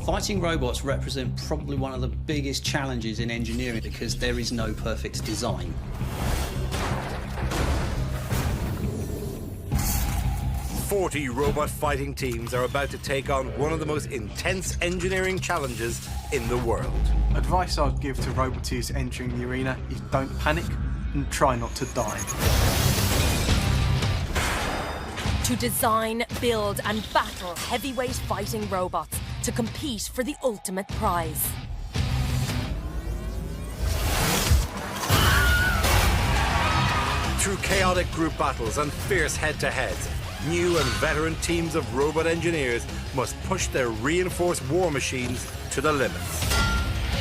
Fighting robots represent probably one of the biggest challenges in engineering because there is no perfect design. "40 robot fighting teams are about to take on one of the most intense engineering challenges in the world. Advice I'd give to roboteers entering the arena is don't panic and try not to die. To design, build and battle heavyweight fighting robots to compete for the ultimate prize. Through chaotic group battles and fierce head-to-heads, new and veteran teams of robot engineers must push their reinforced war machines to the limits.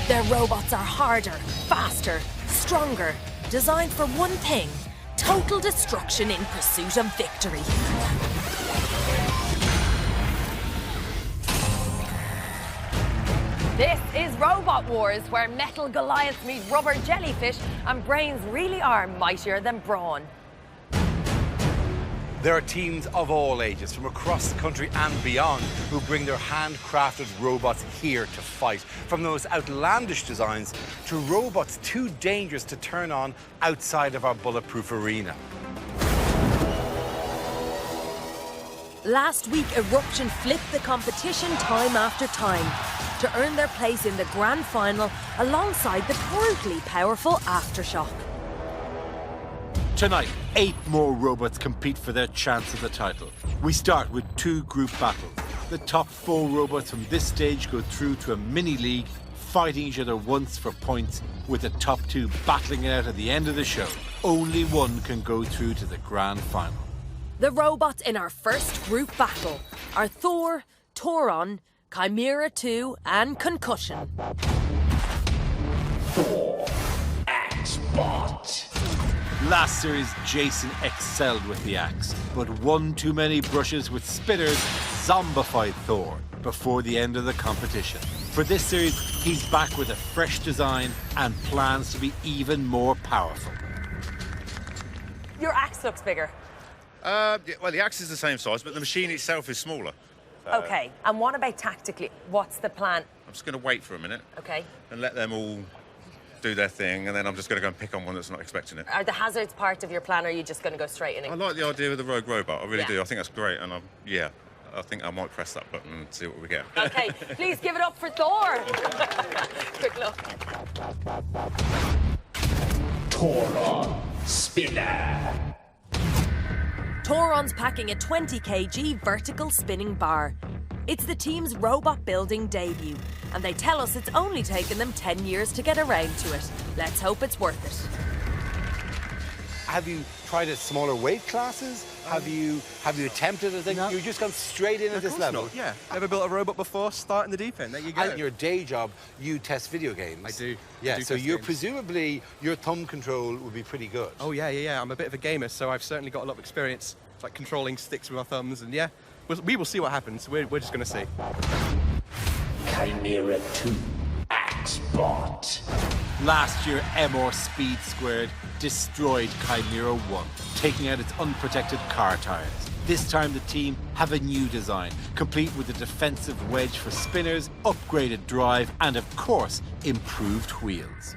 Their robots are harder, faster, stronger, designed for one thing: total destruction in pursuit of victory. This is Robot Wars, where metal Goliaths meet rubber jellyfish and brains really are mightier than brawn. There are teams of all ages from across the country and beyond who bring their handcrafted robots here to fight. From those outlandish designs to robots too dangerous to turn on outside of our bulletproof arena. Last week, Eruption flipped the competition time after time to earn their place in the grand final alongside the brutally powerful Aftershock. Tonight, 8 more robots compete for their chance at the title. We start with 2 group battles. The top 4 robots from this stage go through to a mini-league, fighting each other once for points, with the top 2 battling it out at the end of the show. Only one can go through to the grand final. The robots in our first group battle are Thor, Tauron, Chimera 2 and Concussion. Thor, Axebot. Last series, Jason excelled with the axe, but one too many brushes with spinners zombified Thor before the end of the competition. For this series, he's back with a fresh design and plans to be even more powerful. Your axe looks bigger. Well, the axe is the same size, but the machine itself is smaller. Okay, and what about tactically? What's the plan? I'm just going to wait for a minute Okay. and let them all do their thing, and then I'm just going to go and pick on one that's not expecting it. Are the hazards part of your plan, or are you just going to go straight in? I like the idea of the rogue robot. I really Yeah. do. I think that's great, and I think I might press that button and see what we get. Okay, please give it up for Thor. Good luck. Tauron, Spinner. Tauron's packing a 20 kg vertical spinning bar. It's the team's robot building debut, and they tell us it's only taken them 10 years to get around to it. Let's hope it's worth it. Have you tried at smaller weight classes? Have you attempted anything? No. You've just gone straight in at this level? Yeah, never built a robot before, start in the deep end, there you go. And in your day job, you test video games. I do. Yeah, I do so test you're games. presumably, your thumb control would be pretty good. Oh yeah, I'm a bit of a gamer, so I've certainly got a lot of experience, like controlling sticks with my thumbs, and yeah, we will see what happens. We're just going to see. Chimera 2, Axebot. Last year, MR Speed Squared destroyed Chimera 1, taking out its unprotected car tires. This time the team have a new design, complete with a defensive wedge for spinners, upgraded drive, and of course, improved wheels.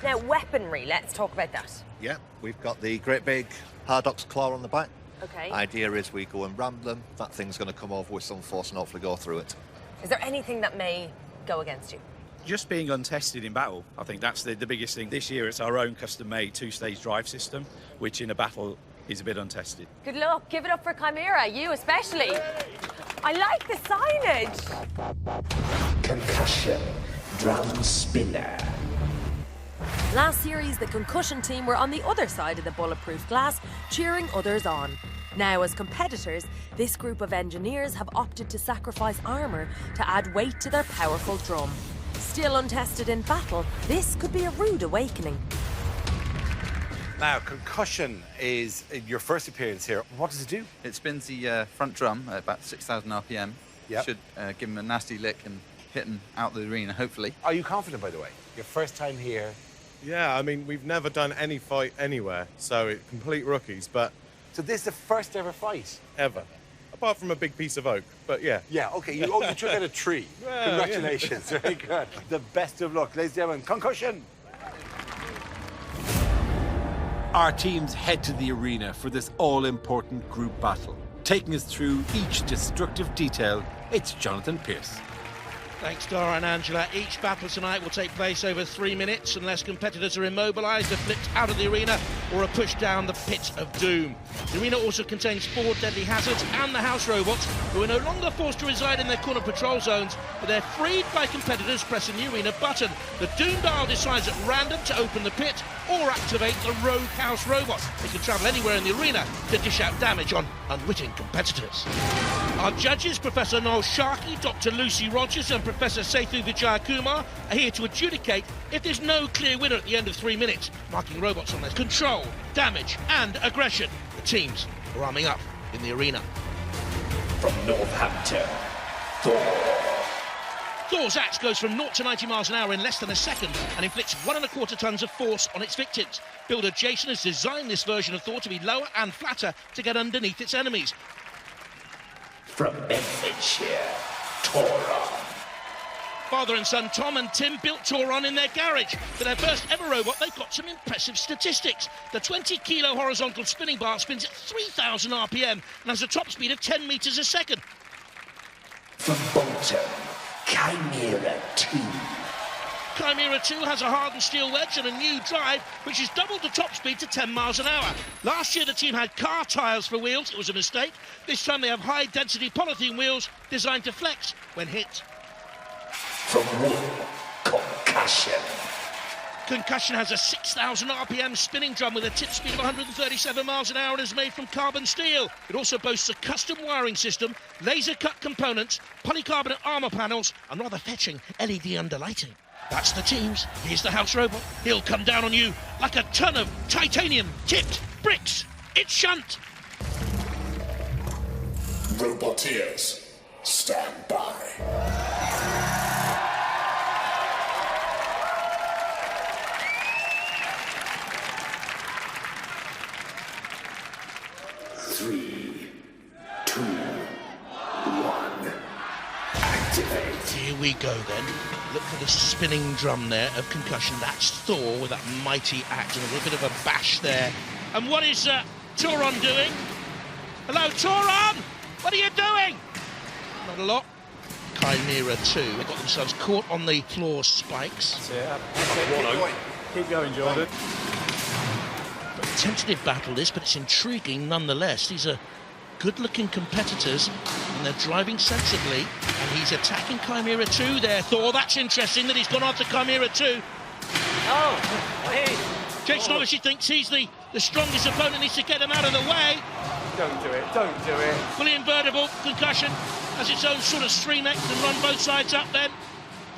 Now, weaponry, let's talk about that. Yeah, we've got the great big Hardox claw on the back. Okay. Idea is we go and ram them, that thing's going to come over with some force and hopefully go through it. Is there anything that may go against you? Just being untested in battle, I think that's the biggest thing. This year it's our own custom-made 2-stage drive system, which in a battle is a bit untested. Good luck. Give it up for Chimera, you especially. I like the signage. Concussion, Drum Spinner. Last series, the Concussion team were on the other side of the bulletproof glass, cheering others on. Now, as competitors, this group of engineers have opted to sacrifice armour to add weight to their powerful drum. Still untested in battle, this could be a rude awakening. Now, Concussion is your first appearance here. What does it do? It spins the front drum at about 6,000 RPM. Yep. Should give him a nasty lick and hit him out the arena, hopefully. Are you confident, by the way? Your first time here. Yeah, I mean, we've never done any fight anywhere, so it's complete rookies, but... So this is the first ever fight? Ever. apart from a big piece of oak, but yeah. Yeah, okay, you took out a tree. Well, Congratulations, very good. The best of luck, ladies and gentlemen. Concussion! Our teams head to the arena for this all-important group battle. Taking us through each destructive detail, it's Jonathan Pearce. Thanks, Dara and Angela. Each battle tonight will take place over 3 minutes unless competitors are immobilised, are flipped out of the arena or are pushed down the pit of doom. The arena also contains 4 deadly hazards and the house robots, who are no longer forced to reside in their corner patrol zones, but they're freed by competitors pressing the arena button. The doom dial decides at random to open the pit or activate the rogue house robot. They can travel anywhere in the arena to dish out damage on unwitting competitors. Our judges, Professor Noel Sharkey, Dr. Lucy Rogers and Professor Sethu Vijayakumar, are here to adjudicate if there's no clear winner at the end of 3 minutes, marking robots on their control, damage and aggression. The teams are arming up in the arena. From Northampton, Thor. Thor's axe goes from 0 to 90 miles an hour in less than a second and inflicts 1.25 tons of force on its victims. Builder Jason has designed this version of Thor to be lower and flatter to get underneath its enemies. From Bedfordshire, Tauron. Father and son Tom and Tim built Tauron in their garage. For their first ever robot, they've got some impressive statistics. The 20-kilo horizontal spinning bar spins at 3,000 RPM and has a top speed of 10 metres a second. From Bolton, Chimera 2. Chimera 2 has a hardened steel wedge and a new drive, which has doubled the top speed to 10 miles an hour. Last year, the team had car tyres for wheels. It was a mistake. This time, they have high-density polythene wheels designed to flex when hit. From Wool, Concussion. Concussion has a 6,000 RPM spinning drum with a tip speed of 137 miles an hour and is made from carbon steel. It also boasts a custom wiring system, laser-cut components, polycarbonate armour panels and rather fetching LED underlighting. That's the teams. Here's the house robot. He'll come down on you like a ton of titanium-tipped bricks. It's Shunt. Roboteers, stand by. 3, 2, 1. Activate. Here we go then. Look for the spinning drum there of Concussion. That's Thor with that mighty axe and a little bit of a bash there. And what is Tauron doing? Hello, Tauron! What are you doing? Not a lot. Chimera 2. They got themselves caught on the floor spikes. Keep going, Jordan. A tentative battle this, but it's intriguing nonetheless. These are good-looking competitors, and they're driving sensibly. And he's attacking Chimera 2 there, Thor. That's interesting that he's gone after Chimera 2. Oh, hey. Jason obviously thinks he's the strongest opponent, needs to get him out of the way. Don't do it, don't do it. Fully invertible, Concussion has its own sort of stream X and run both sides up then.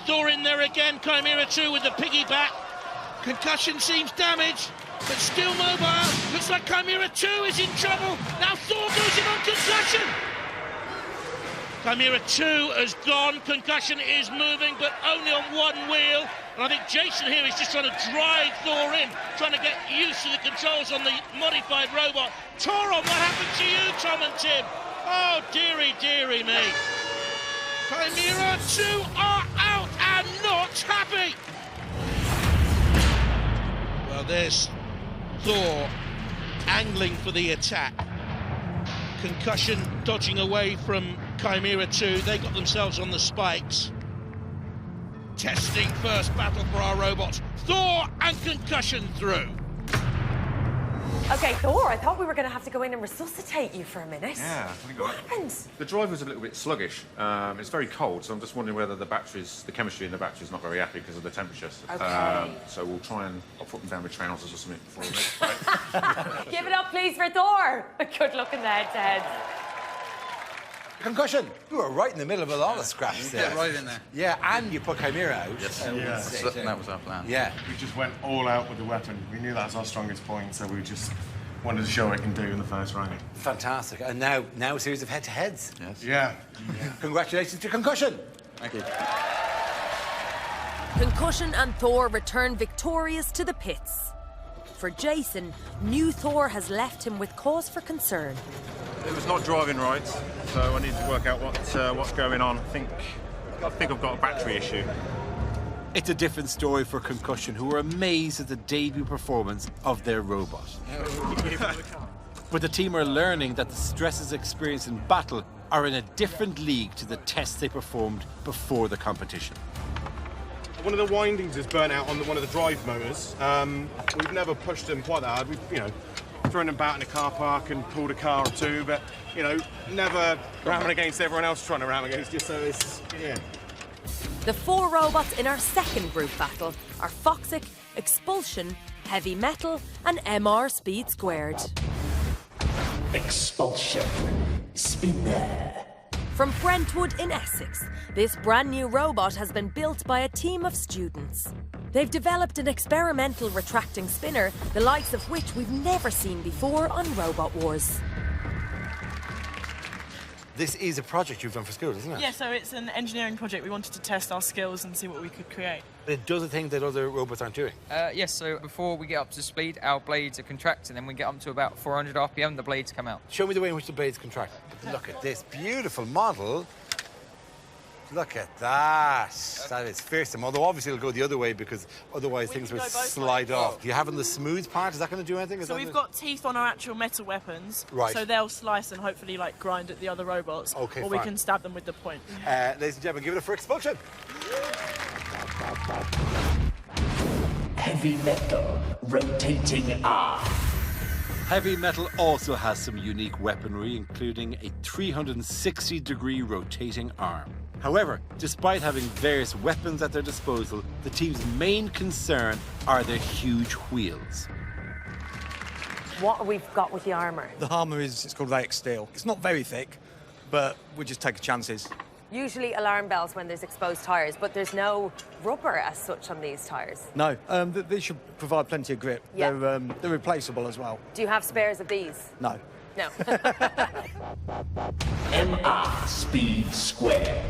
Thor in there again, Chimera 2 with the piggyback. Concussion seems damaged, but still mobile. Looks like Chimera 2 is in trouble. Now Thor goes in on Concussion. Chimera 2 has gone. Concussion is moving, but only on one wheel. And I think Jason here is just trying to drive Thor in, trying to get used to the controls on the modified robot. Tauron, what happened to you, Tom and Tim? Oh, dearie, dearie me. Chimera 2 are out and not happy. Well, there's Thor angling for the attack. Concussion dodging away from Chimera 2. They got themselves on the spikes. Testing first battle for our robots. Thor and Concussion through. OK, Thor, I thought we were going to have to go in and resuscitate you for a minute. Yeah. What happened? The drive was a little bit sluggish. It's very cold, so I'm just wondering whether the chemistry in the battery's not very happy because of the temperatures. OK. So we'll try and I'll put them down with trousers or something before we Give it up, please, for Thor. Good luck in the head-to-head. Concussion, you were right in the middle of a lot of scraps there. Yeah, right in there. Yeah, and you put Chimera out. Yes, that was our plan. Yeah. We just went all out with the weapon. We knew that's our strongest point, so we just wanted to show what it can do in the first round. Fantastic. And now a series of head-to-heads. Yes. Yeah. Congratulations to Concussion. Thank you. Concussion and Thor return victorious to the pits. For Jason, new Thor has left him with cause for concern. It was not driving right, so I need to work out what's going on. I think I've got a battery issue. It's a different story for Concussion, who were amazed at the debut performance of their robot. But the team are learning that the stresses experienced in battle are in a different league to the tests they performed before the competition. One of the windings is burnt out on one of the drive motors. We've never pushed them quite that hard. We've, thrown them about in a car park and pulled a car or two, but, never ramming against everyone else trying to ram against you, so it's, yeah. The 4 robots in our second group battle are Foxic, Expulsion, Heavy Metal and MR Speed Squared. Expulsion. Spinner. From Brentwood in Essex, this brand new robot has been built by a team of students. They've developed an experimental retracting spinner, the likes of which we've never seen before on Robot Wars. This is a project you've done for school, isn't it? Yeah, so it's an engineering project. We wanted to test our skills and see what we could create. It does a thing that other robots aren't doing. Yes, so before we get up to speed, our blades are contracting, and when we get up to about 400 RPM, the blades come out. Show me the way in which the blades contract. Look at this beautiful model. Look at that. That is fearsome. Although obviously it'll go the other way because otherwise things will slide off. Do you have on the smooth part? Is that going to do anything? So we've got teeth on our actual metal weapons. Right. So they'll slice and hopefully grind at the other robots. Okay, or we can stab them with the point. Ladies and gentlemen, give it up for Expulsion. Heavy Metal. Rotating arm. Heavy Metal also has some unique weaponry, including a 360-degree rotating arm. However, despite having various weapons at their disposal, the team's main concern are their huge wheels. What have we got with the armour? The armour it's called latex steel. It's not very thick, but we just take chances. Usually alarm bells when there's exposed tyres, but there's no rubber as such on these tyres. No, they should provide plenty of grip. Yeah. They're replaceable as well. Do you have spares of these? No. No. MR Speed Square.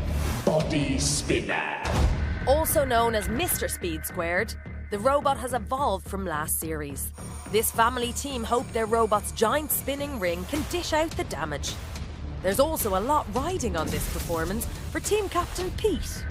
Body Spinner. Also known as Mr. Speed Squared, the robot has evolved from last series. This family team hope their robot's giant spinning ring can dish out the damage. There's also a lot riding on this performance for team captain Pete.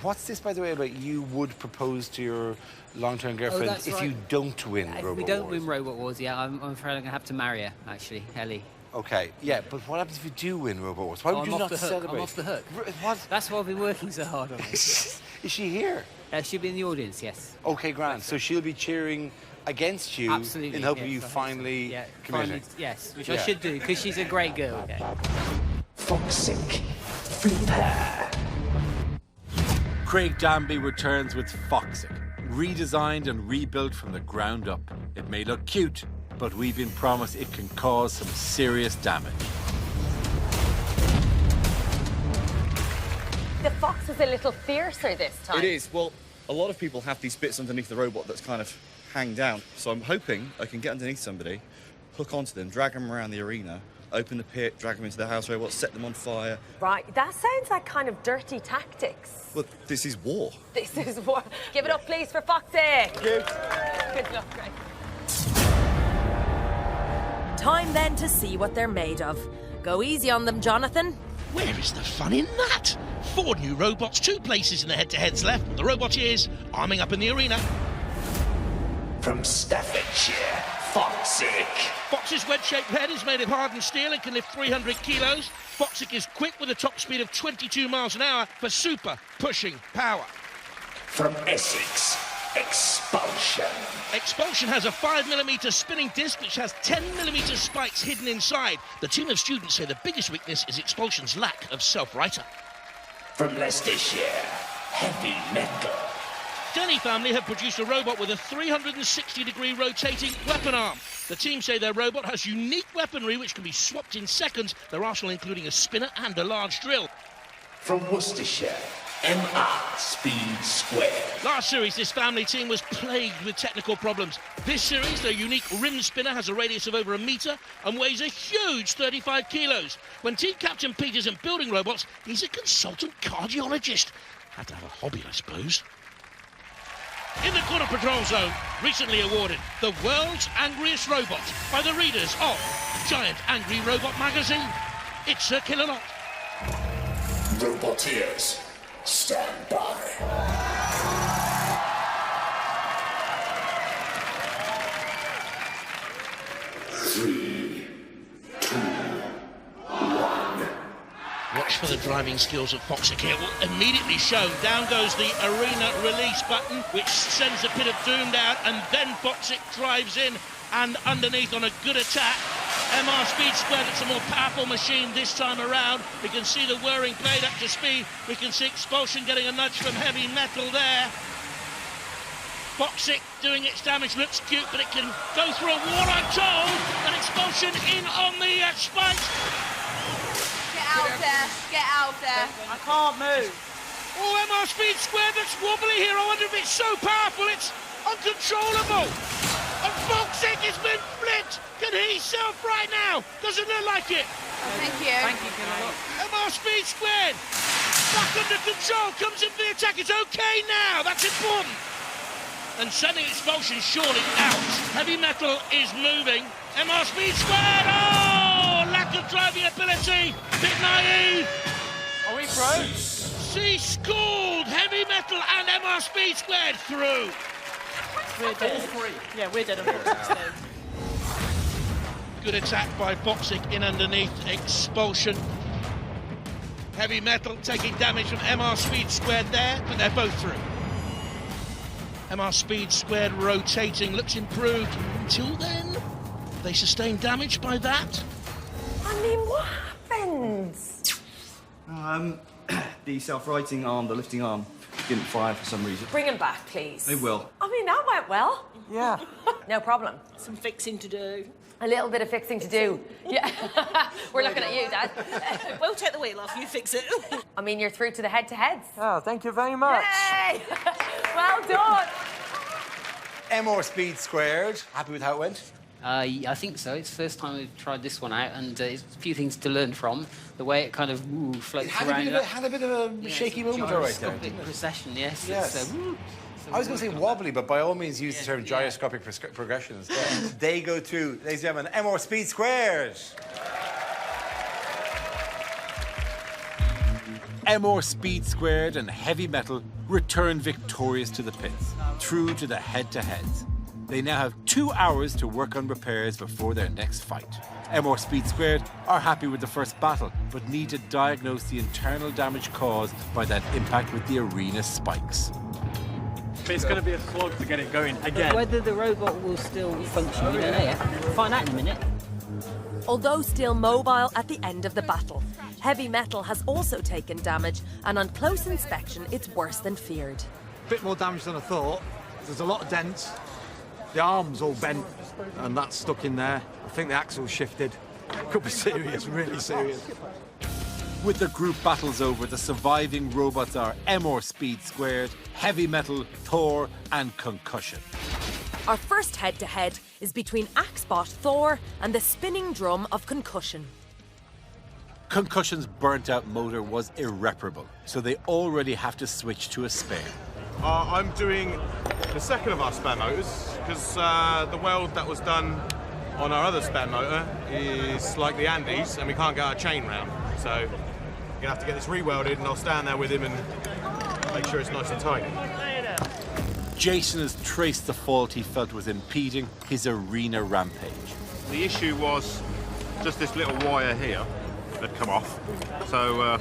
What's this, by the way, about you would propose to your long-term girlfriend if you don't win Robot Wars? If we don't win Robot Wars, yeah, I'm afraid I'm going to have to marry her, actually, Ellie. OK, yeah, but what happens if you do win Robot Wars? Why would you not celebrate? I'm off the hook. What? That's why I've been working so hard on it. Is she here? She'll be in the audience, yes. OK, grand. So she'll be cheering against you in hoping you finally commit her. Yes, which I should do, because she's a great girl. Okay. Foxic. Flipper. Craig Danby returns with Foxic, redesigned and rebuilt from the ground up. It may look cute, but we've been promised it can cause some serious damage. The Fox is a little fiercer this time. It is. Well, a lot of people have these bits underneath the robot that's kind of hang down. So I'm hoping I can get underneath somebody, hook onto them, drag them around the arena, open the pit, drag them into the house robot, set them on fire. Right, that sounds like kind of dirty tactics. Well, this is war. This is war. Give it up, please, for Foxic. Good luck, Greg. Time then to see what they're made of. Go easy on them, Jonathan. Where is the fun in that? 4 new robots, 2 places in the head-to-heads left. The Roboteers arming up in the arena. From Staffordshire, Foxic. Fox's wedge-shaped head is made of hardened steel and can lift 300 kilos. Foxic is quick with a top speed of 22 miles an hour for super pushing power. From Essex, Expulsion. Expulsion has a 5mm spinning disc which has 10mm spikes hidden inside. The team of students say the biggest weakness is Expulsion's lack of self-righter. From Leicestershire, Heavy Metal. Denny family have produced a robot with a 360-degree rotating weapon arm. The team say their robot has unique weaponry which can be swapped in seconds, their arsenal including a spinner and a large drill. From Worcestershire, MR Speed Square. Last series, this family team was plagued with technical problems. This series, their unique rim spinner has a radius of over 1 metre and weighs a huge 35 kilos. When Team Captain Pete isn't building robots, he's a consultant cardiologist. Had to have a hobby, I suppose. In the corner patrol zone, recently awarded the world's angriest robot by the readers of Giant Angry Robot magazine. It's a killer lot. Roboteers, stand by. Three, two, one. Watch for the driving skills of Foxic here. Will immediately show. Down goes the arena release button, which sends a pit of doom down, and then Foxic drives in and underneath on a good attack. MR Speed Squared, it's a more powerful machine this time around. We can see the whirring blade up to speed. We can see Expulsion getting a nudge from Heavy Metal there. Foxic doing its damage, looks cute, but it can go through a wall, I'm told. And Expulsion in on the spikes. Get out there, get out there. I can't move. Oh, MR Speed Squared, that's wobbly here. I wonder if it's so powerful, it's uncontrollable. And Foxic has been flipped. Can he self right now? Doesn't look like it. Thank you. Thank you, Killer. MR Speed Squared. Back under control, comes in for the attack. It's okay now, that's important. And sending Expulsion surely out. Heavy Metal is moving. MR Speed Squared. Oh, lack of driving ability. Bit naive. Are we through? C scored. Heavy Metal and MR Speed Squared through. We're dead. Yeah, we're dead. Unfortunately. Good attack by Foxic in underneath Expulsion. Heavy Metal taking damage from MR Speed Squared there, but they're both through. MR Speed Squared rotating, looks improved. Until then, they sustain damage by that. I mean, what happens? The self-righting arm, the lifting arm, didn't fire for some reason. Bring him back, please. It will. I mean, that went well. Yeah. No problem. Some fixing to do. A little bit of fixing to do. Yeah. We're looking at you, Dad. We'll take the wheel off, you fix it. I mean, you're through to the head-to-heads. Oh, thank you very much. Yay! Well done. MR Speed Squared. Happy with how it went? I think so. It's the first time we've tried this one out, and it's a few things to learn from. The way it kind of floats around. Had a bit of a shaky moment right there. Procession, yes. Yes. I was going to say wobbly, but by all means use the term gyroscopic progression instead. They go through, ladies and gentlemen, MR Speed Squared. MR Speed Squared and Heavy Metal return victorious to the pits, through to the head-to-heads. They now have 2 hours to work on repairs before their next fight. MR Speed Squared are happy with the first battle, but need to diagnose the internal damage caused by that impact with the arena spikes. It's going to be a slog to get it going again. Whether the robot will still function, we don't know yet. We'll find out in a minute. Although still mobile at the end of the battle, Heavy Metal has also taken damage, and on close inspection, it's worse than feared. A bit more damage than I thought. There's a lot of dents. The arm's all bent, and that's stuck in there. I think the axle's shifted. Could be serious, really serious. With the group battles over, the surviving robots are MR Speed Squared, Heavy Metal, Thor, and Concussion. Our first head-to-head is between Axebot Thor and the spinning drum of Concussion. Concussion's burnt-out motor was irreparable, so they already have to switch to a spare. I'm doing the second of our spare motors, because the weld that was done on our other spare motor is like the Andes, and we can't get our chain round. So you're gonna have to get this re-welded, and I'll stand there with him and make sure it's nice and tight. Jason has traced the fault he felt was impeding his arena rampage. The issue was just this little wire here that come off. So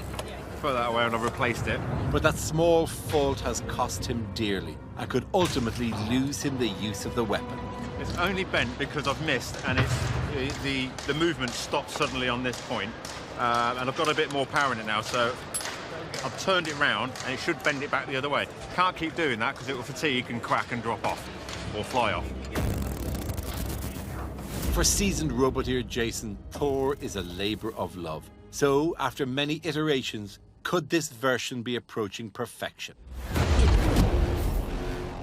put that away and I've replaced it. But that small fault has cost him dearly and could ultimately lose him the use of the weapon. It's only bent because I've missed, and it's the movement stopped suddenly on this point, and I've got a bit more power in it now, so I've turned it round and it should bend it back the other way. Can't keep doing that because it will fatigue and crack and drop off or fly off. For seasoned roboteer Jason, Thor is a labour of love. So, after many iterations, could this version be approaching perfection?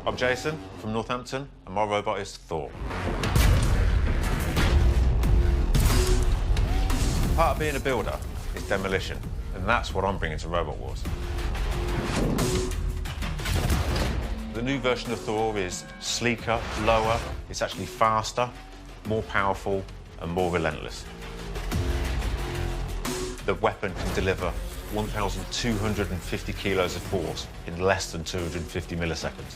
I'm Jason from Northampton, and my robot is Thor. Part of being a builder is demolition, and that's what I'm bringing to Robot Wars. The new version of Thor is sleeker, lower, it's actually faster, more powerful, and more relentless. The weapon can deliver 1,250 kilos of force in less than 250 milliseconds.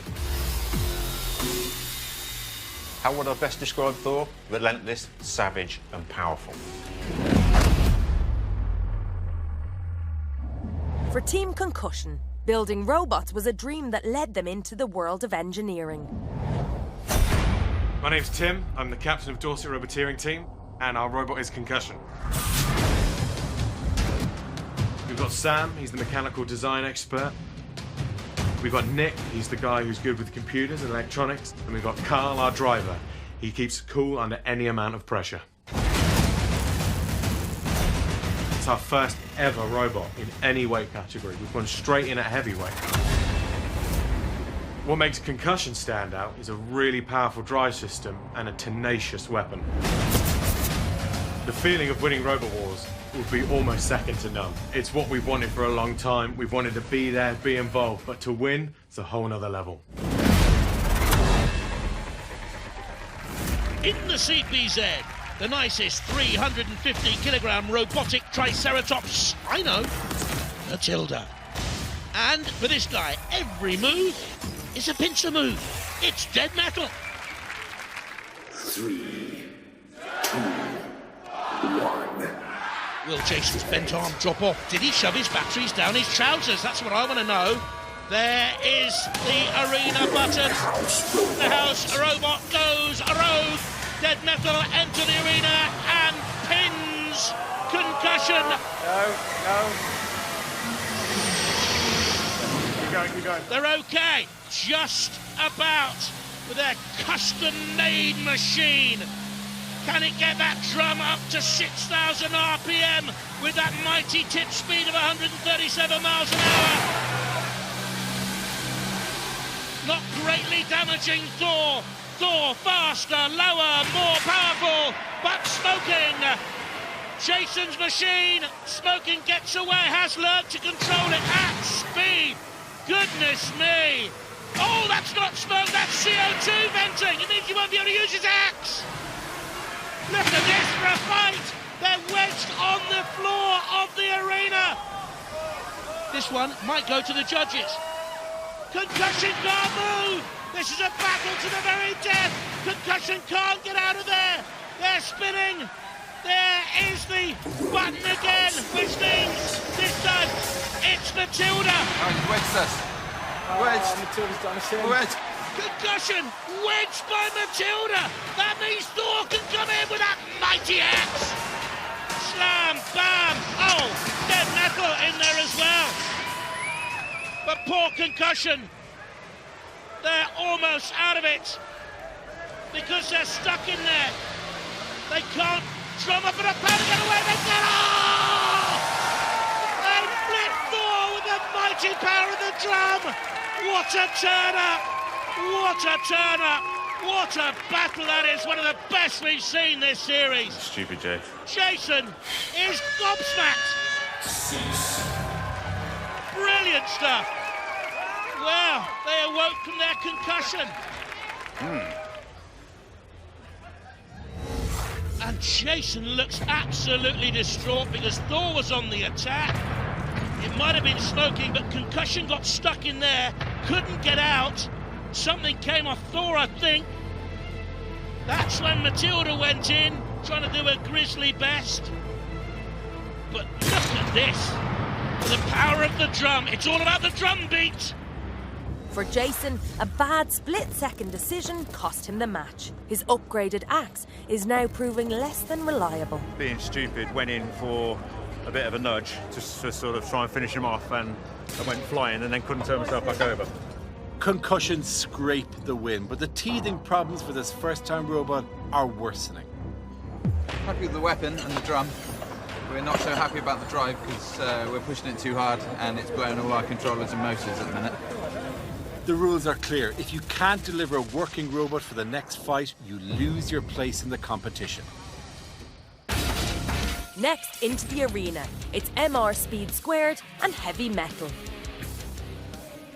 How would I best describe Thor? Relentless, savage, and powerful. For Team Concussion, building robots was a dream that led them into the world of engineering. My name's Tim. I'm the captain of Dorset Roboteering Team, and our robot is Concussion. We've got Sam, he's the mechanical design expert. We've got Nick, he's the guy who's good with computers and electronics. And we've got Carl, our driver. He keeps cool under any amount of pressure. It's our first ever robot in any weight category. We've gone straight in at heavyweight. What makes Concussion stand out is a really powerful drive system and a tenacious weapon. The feeling of winning Robot Wars would be almost second to none. It's what we've wanted for a long time. We've wanted to be there, be involved, but to win, it's a whole nother level. In the CPZ, the nicest 350-kilogram robotic triceratops, I know, Matilda. And for this guy, every move is a pincer move. It's dead metal. 3, 2, 1. Will Jason's bent arm drop off? Did he shove his batteries down his trousers? That's what I want to know. There is the arena button. The house robot goes rogue. Dead metal enter the arena and pins Concussion. No. Keep going. They're okay, just about, with their custom-made machine. Can it get that drum up to 6,000 RPM with that mighty tip speed of 137 miles an hour? Not greatly damaging Thor. Thor faster, lower, more powerful, but smoking. Jason's machine, smoking gets away, has learned to control it at speed. Goodness me. Oh, that's not smoke, that's CO2 venting. It means you won't be able to use his axe. Look at this for a fight. They're wedged on the floor of the arena. This one might go to the judges. Concussion can't move. This is a battle to the very death. Concussion can't get out of there. They're spinning. There is the button again, which means this time it's Matilda. Oh, he's wedged us. Wedged. Matilda's done a thing. Wedged. Concussion wedged by Matilda. That means Thor can come in with that mighty axe. Slam, bam. Oh, dead metal in there as well. But poor Concussion. They're almost out of it because they're stuck in there. They can't drum up and a pound and get away. They get They flip Thor with the mighty power of the drum. What a turn up! What a turn up! What a battle that is! One of the best we've seen this series. Stupid, Jay. Jason is gobsmacked. Brilliant stuff. Well, they awoke from their concussion. And Jason looks absolutely distraught because Thor was on the attack. It might have been smoking, but Concussion got stuck in there, couldn't get out. Something came off Thor, I think. That's when Matilda went in, trying to do her grisly best. But look at this. The power of the drum. It's all about the drum beat. For Jason, a bad split-second decision cost him the match. His upgraded axe is now proving less than reliable. Being stupid, went in for a bit of a nudge just to sort of try and finish him off, and I went flying and then couldn't turn myself back over. Concussion scraped the win, but the teething problems for this first-time robot are worsening. Happy with the weapon and the drum. We're not so happy about the drive because we're pushing it too hard and it's blowing all our controllers and motors at the minute. The rules are clear. If you can't deliver a working robot for the next fight, you lose your place in the competition. Next, into the arena. It's MR speed squared and heavy metal.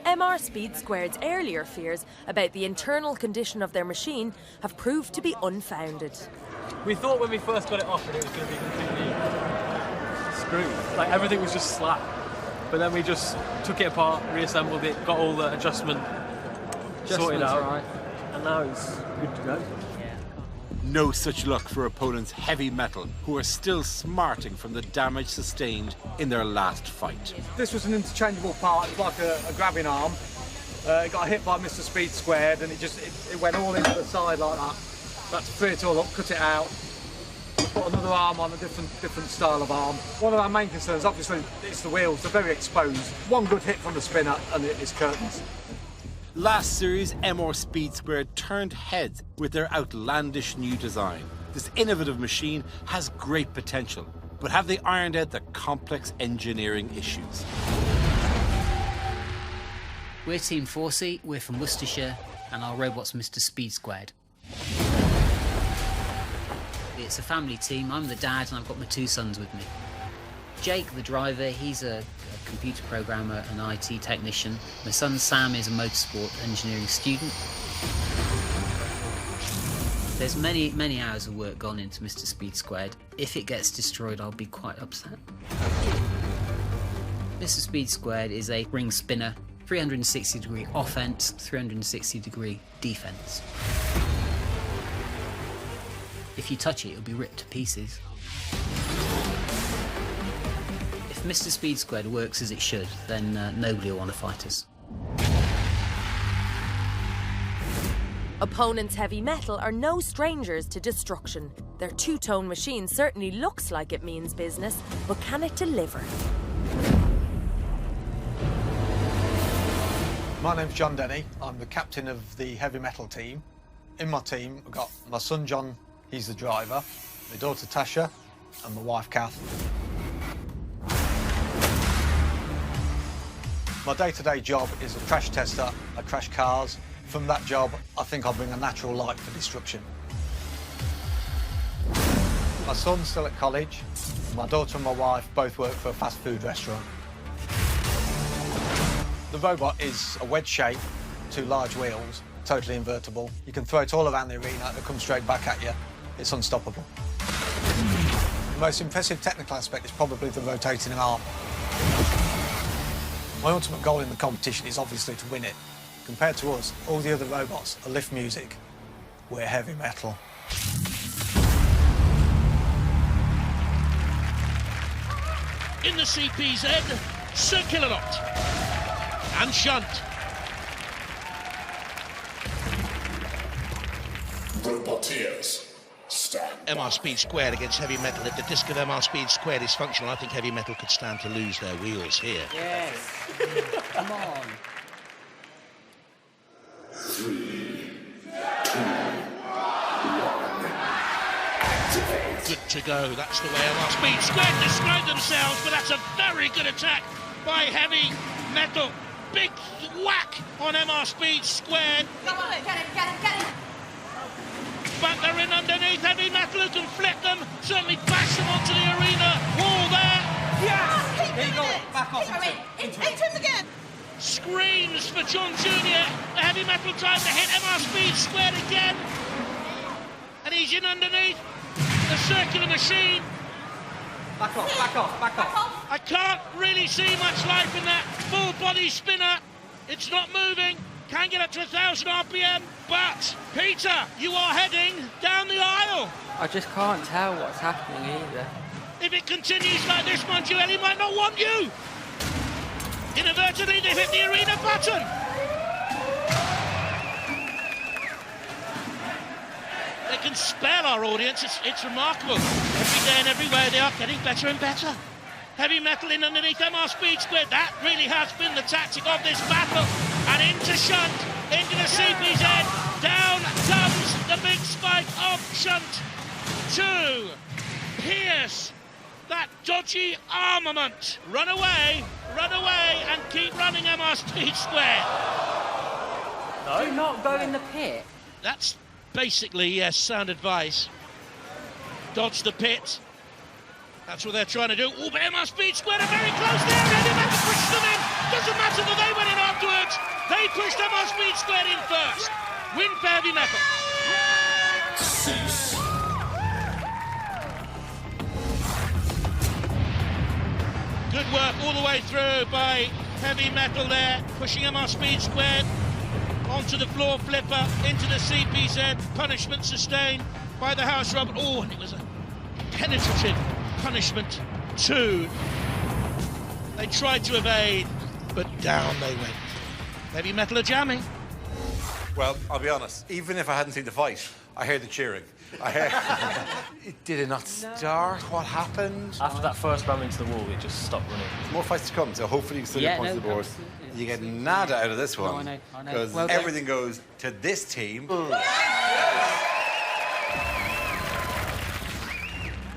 MR Speed Squared's earlier fears about the internal condition of their machine have proved to be unfounded. We thought when we first got it off that it was going to be completely screwed. Like everything was just slack. But then we just took it apart, reassembled it, got all the adjustment sorted out, right. and now it's good to go. No such luck for opponents Heavy Metal, who are still smarting from the damage sustained in their last fight. This was an interchangeable part. It's like a grabbing arm. It got hit by Mr. Speed Squared, and it went all into the side like that. Had to free it all up, cut it out, put another arm on, a different style of arm. One of our main concerns, obviously, is the wheels. They're very exposed. One good hit from the spinner, and it's curtains. Last series, MR Speed Squared turned heads with their outlandish new design. This innovative machine has great potential, but have they ironed out the complex engineering issues? We're Team Foxic, we're from Worcestershire, and our robot's Mr. Speed Squared. It's a family team. I'm the dad, and I've got my 2 sons with me. Jake, the driver, he's a computer programmer and IT technician. My son Sam is a motorsport engineering student. There's many hours of work gone into Mr. Speed Squared. If it gets destroyed, I'll be quite upset. Mr. Speed Squared is a ring spinner, 360-degree offense, 360-degree defense. If you touch it, it'll be ripped to pieces. If Mr. Speed Squared works as it should, then nobody will want to fight us. Opponents Heavy Metal are no strangers to destruction. Their 2-tone machine certainly looks like it means business, but can it deliver? My name's John Denny. I'm the captain of the Heavy Metal team. In my team, I've got my son John, he's the driver, my daughter Tasha, and my wife Kath. My day-to-day job is a crash tester. I crash cars. From that job, I think I'll bring a natural light for destruction. My son's still at college. My daughter and my wife both work for a fast food restaurant. The robot is a wedge shape, 2 large wheels, totally invertible. You can throw it all around the arena, it'll come straight back at you. It's unstoppable. The most impressive technical aspect is probably the rotating arm. My ultimate goal in the competition is obviously to win it. Compared to us, all the other robots are lift music. We're Heavy Metal. In the CPZ, circular lot and shunt. Roboteers, stand. MR Speed Squared against Heavy Metal. If the disc of MR Speed Squared is functional, I think Heavy Metal could stand to lose their wheels here. Yes. Come on. 3, 2, 1. Activate. Good to go. That's the way MR Speed Squared describe themselves, but that's a very good attack by Heavy Metal. Big whack on MR Speed Squared. Come on, get it. But they're in underneath. Heavy Metal who can flip them, certainly bash them onto the arena wall there. Yeah! There you go. Back off. Into him again! Screams for John Jr. The Heavy Metal trying to hit MR Speed Squared again. And he's in underneath the circular machine. Back off. I can't really see much life in that full body spinner. It's not moving. Can get up to 1,000 RPM. But, Peter, you are heading down the aisle. I just can't tell what's happening either. If it continues like this, Montuel, he might not want you. Inadvertently, they've hit the arena button. They can spell our audience. It's remarkable. Every day and everywhere they are getting better and better. Heavy Metal in underneath MR Speed Squared. That really has been the tactic of this battle. And into shunt, into the CPZ. Down comes the big spike of shunt. 2. Pierce that dodgy armament. Run away, and keep running MR Speed Squared. Do not go in the pit. That's basically, yes, sound advice. Dodge the pit. That's what they're trying to do. Oh, but MR Speed Squared are very close there. Heavy Metal pushes them in. Doesn't matter that they went in afterwards. They pushed them on Speed Squared in first. Win for Heavy Metal. Cease. Good work all the way through by Heavy Metal there, pushing him on Speed Squared onto the floor flipper, into the CPZ, punishment sustained by the house robot. Oh, and it was a penetrative punishment too. They tried to evade, but down they went. Heavy Metal are jamming. Well, I'll be honest, even if I hadn't seen the fight, I heard the cheering. Did it not start? What happened? After that first ram into the wall, it just stopped running. More fights to come, so hopefully you can still get points on the board. You get nada out of this one. I know. Because Well, everything goes to this team.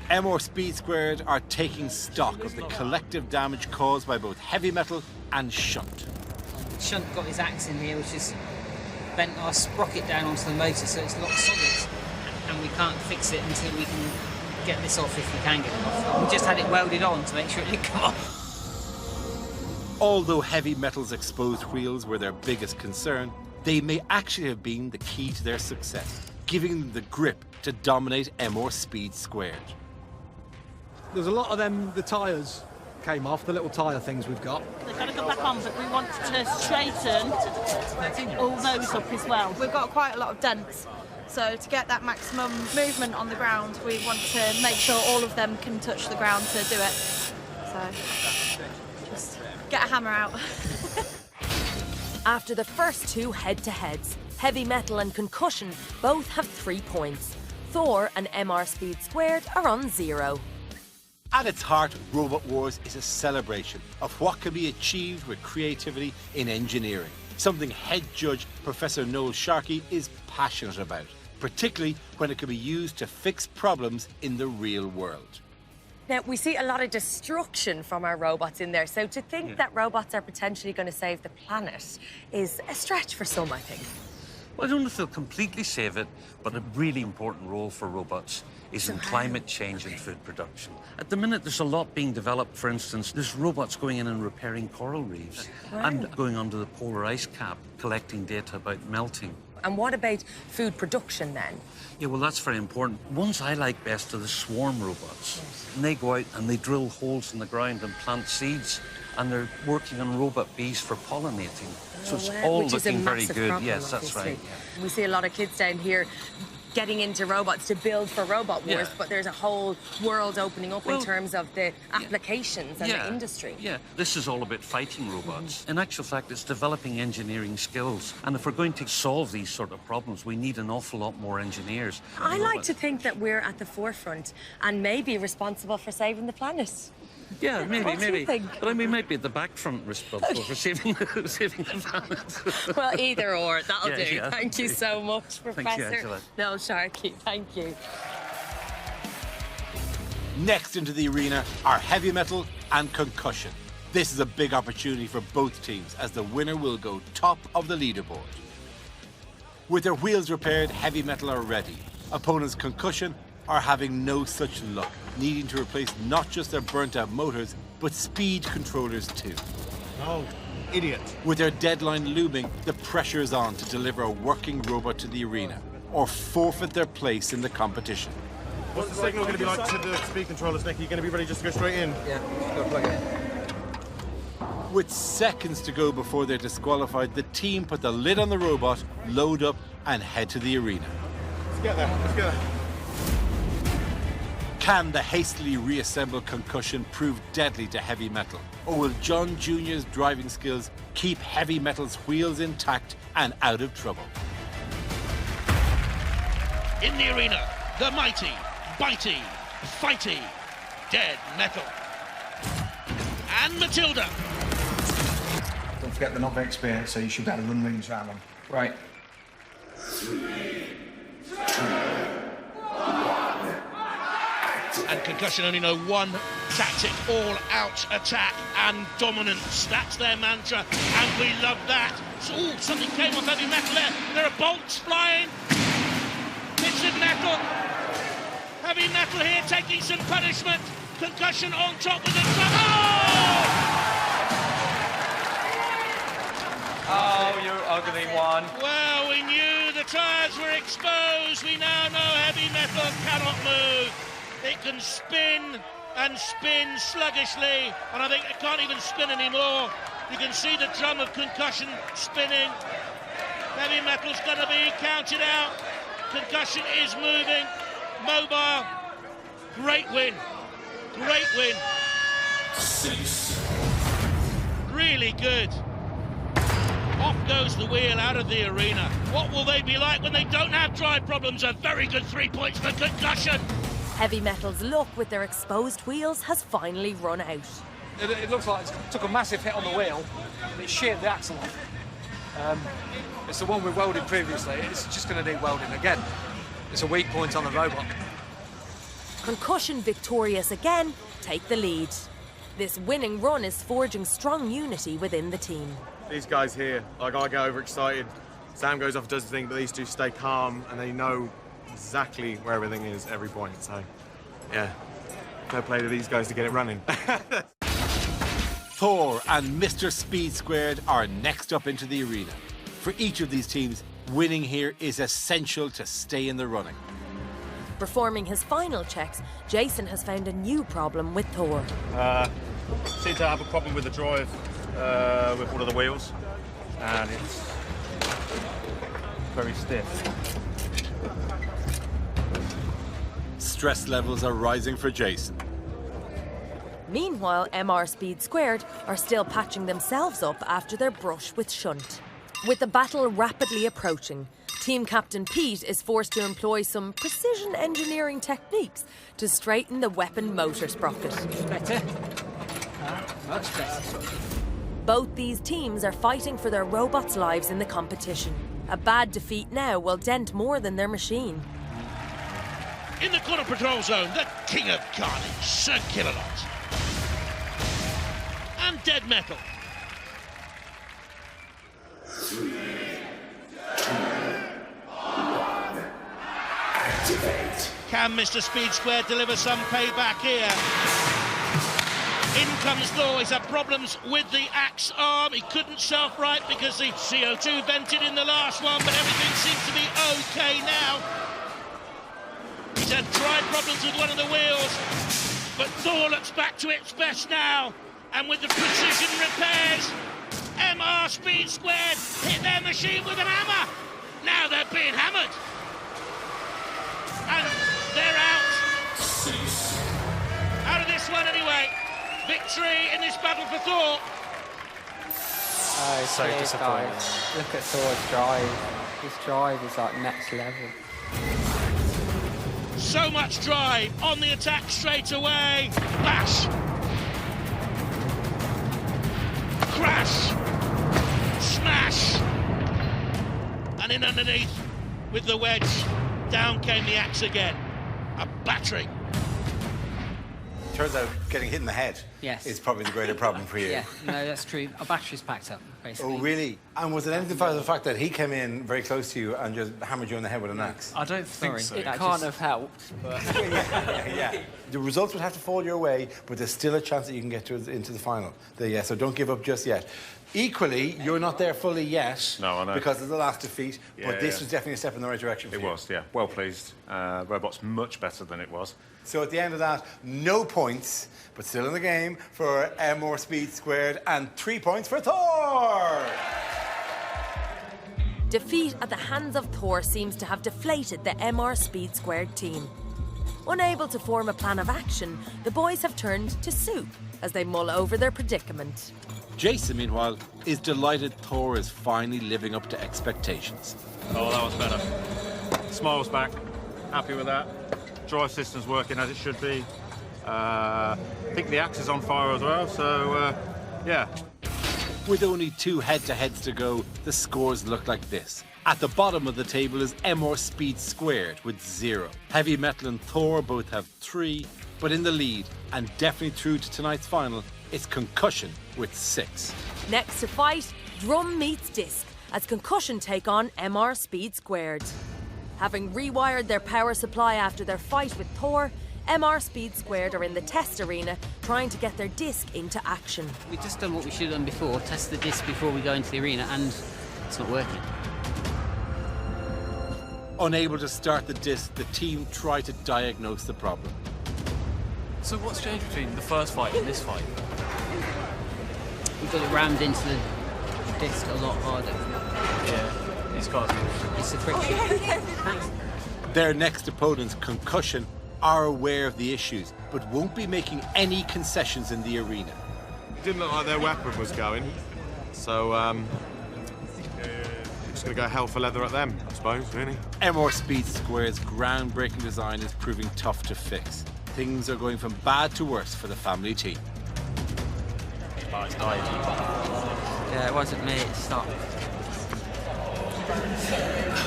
MR Speed Squared are taking stock of the collective damage caused by both Heavy Metal and Shunt. Shunt got his axe in here, which has bent our sprocket down onto the motor, so it's locked solid. And we can't fix it until we can get this off, if we can get it off. We just had it welded on to make sure it didn't come off. Although Heavy Metal's exposed wheels were their biggest concern, they may actually have been the key to their success, giving them the grip to dominate MR Speed Squared. There's a lot of them, the tyres came off, the little tyre things we've got. They've got to go back on, but we want to straighten all those up as well. We've got quite a lot of dents, so to get that maximum movement on the ground, we want to make sure all of them can touch the ground to do it. So just get a hammer out. After the first two head-to-heads, Heavy Metal and Concussion both have 3 points. Thor and MR Speed Squared are on 0. At its heart, Robot Wars is a celebration of what can be achieved with creativity in engineering, something head judge Professor Noel Sharkey is passionate about, particularly when it can be used to fix problems in the real world. Now, we see a lot of destruction from our robots in there, so to think that robots are potentially going to save the planet is a stretch for some, I think. Well, I don't know if they'll completely save it, but a really important role for robots is in climate change and food production. At the minute, there's a lot being developed. For instance, there's robots going in and repairing coral reefs and going onto the polar ice cap, collecting data about melting. And what about food production then? Yeah, well, that's very important. Ones I like best are the swarm robots. And they go out and they drill holes in the ground and plant seeds, and they're working on robot bees for pollinating. So it's all looking very good. Problem, yes, that's obviously. right. Yeah. We see a lot of kids down here getting into robots to build for Robot Wars, but there's a whole world opening up in terms of the applications and the industry. Yeah, this is all about fighting robots. In actual fact, it's developing engineering skills. And if we're going to solve these sort of problems, we need an awful lot more engineers. I like to think that we're at the forefront and maybe responsible for saving the planet. Yeah, maybe. What do you think? But I mean, we might be at the back front responsible for saving the planet. Well, either or, that'll Yeah, do. yeah. Thank you so much, Thank you, Professor Angela. Noel Sharkey. Thank you. Next into the arena are Heavy Metal and Concussion. This is a big opportunity for both teams, as the winner will go top of the leaderboard. With their wheels repaired, Heavy Metal are ready. Opponents Concussion are having no such luck, needing to replace not just their burnt-out motors, but speed controllers too. Oh, idiot. With their deadline looming, the pressure is on to deliver a working robot to the arena, or forfeit their place in the competition. What's the signal going to be like to the speed controllers, Nick? Are you going to be ready just to go straight in? Yeah, just got to plug it in. With seconds to go before they're disqualified, the team put the lid on the robot, load up, and head to the arena. Let's get there, let's get there. Can the hastily reassembled Concussion prove deadly to Heavy Metal? Or will John Jr.'s driving skills keep Heavy Metal's wheels intact and out of trouble? In the arena, the mighty, bitey, fighty, Dead Metal. And Matilda. Don't forget they're not very experienced, so you should be able to run rings around them. Right. 3, 2, And Concussion only know one tactic, all-out attack and dominance. That's their mantra, and we love that. So, ooh, something came off Heavy Metal there. There are bolts flying. Bits of metal. Heavy Metal here taking some punishment. Concussion on top with the truck. Oh! Oh, exposed. We now know heavy metal cannot move. It can spin and spin sluggishly, and I think it can't even spin anymore. You can see the drum of Concussion spinning. Heavy metal's going to be counted out. Concussion is moving. Mobile. Great win. Great win. 6. Really good. Off goes the wheel out of the arena. What will they be like when they don't have drive problems? A very good 3 points for Concussion. Heavy Metal's luck with their exposed wheels has finally run out. It looks like it took a massive hit on the wheel and it sheared the axle off. It's the one we welded previously. It's just going to need welding again. It's a weak point on the robot. Concussion, victorious again, take the lead. This winning run is forging strong unity within the team. These guys here, like, I get overexcited. Sam goes off and does the thing, but these two stay calm and they know exactly where everything is every point. So, yeah, fair play to these guys to get it running. Thor and Mr. Speed Squared are next up into the arena. For each of these teams, winning here is essential to stay in the running. Performing his final checks, Jason has found a new problem with Thor. Seem to have a problem with the drive with one of the wheels, and it's very stiff. Stress levels are rising for Jason. Meanwhile, MR Speed Squared are still patching themselves up after their brush with Shunt. With the battle rapidly approaching, Team Captain Pete is forced to employ some precision engineering techniques to straighten the weapon motor sprocket. Better. Much better. Both these teams are fighting for their robots' lives in the competition. A bad defeat now will dent more than their machine. In the corner patrol zone, the king of carnage, Sir Killalot. And Dead Metal. 3, 2, 1. Activate. Can Mr. Speed Square deliver some payback here? In comes Thor. He's had problems with the axe arm. He couldn't self-right because the CO2 vented in the last one, but everything seems to be okay now. He's had drive problems with one of the wheels, but Thor looks back to its best now. And with the precision repairs, MR Speed Squared hit their machine with an hammer. Now they're being hammered. And they're out. 6. Out of this one anyway. Victory in this battle for Thor. Oh, So disappointing. guys. Look at Thor's drive. His drive is like next level. So much drive on the attack straight away. Bash. Crash. Smash. And in underneath with the wedge. Down came the axe again. A battering. Turns out getting hit in the head is probably the greater problem for you. Yeah, no, that's true. Our battery's packed up, basically. Oh, really? And was it anything about the fact that he came in very close to you and just hammered you on the head with an axe? I don't think so. It can't have helped, but... yeah. The results would have to fall your way, but there's still a chance that you can get into the final. So don't give up just yet. Equally, you're not there fully yet. No, I know. Because of the last defeat, but this yeah. was definitely a step in the right direction for It you. was, yeah. Well pleased. Robot's much better than it was. So at the end of that, no points, but still in the game for MR Speed Squared and 3 points for Thor! Defeat at the hands of Thor seems to have deflated the MR Speed Squared team. Unable to form a plan of action, the boys have turned to soup as they mull over their predicament. Jason, meanwhile, is delighted Thor is finally living up to expectations. Oh, that was better. Smiles back. Happy with that. Drive system's working as it should be. I think the axe is on fire as well, so, yeah. With only 2 head-to-heads to go, the scores look like this. At the bottom of the table is MR Speed Squared with 0. Heavy Metal and Thor both have 3, but in the lead, and definitely through to tonight's final, it's Concussion with 6. Next to fight, drum meets disc as Concussion take on MR Speed Squared. Having rewired their power supply after their fight with Thor, MR Speed Squared are in the test arena trying to get their disc into action. We've just done what we should have done before, test the disc before we go into the arena, and it's not working. Unable to start the disc, the team try to diagnose the problem. So what's changed between the first fight and this fight? We've got it rammed into the disc a lot harder. Yeah, it's got. It's the friction. Thanks. Their next opponents, Concussion, are aware of the issues, but won't be making any concessions in the arena. It didn't look like their weapon was going, so just gonna go hell for leather at them, I suppose, really. MR Speed Square's groundbreaking design is proving tough to fix. Things are going from bad to worse for the family team. Oh, it's died. Yeah, it wasn't me, it stopped.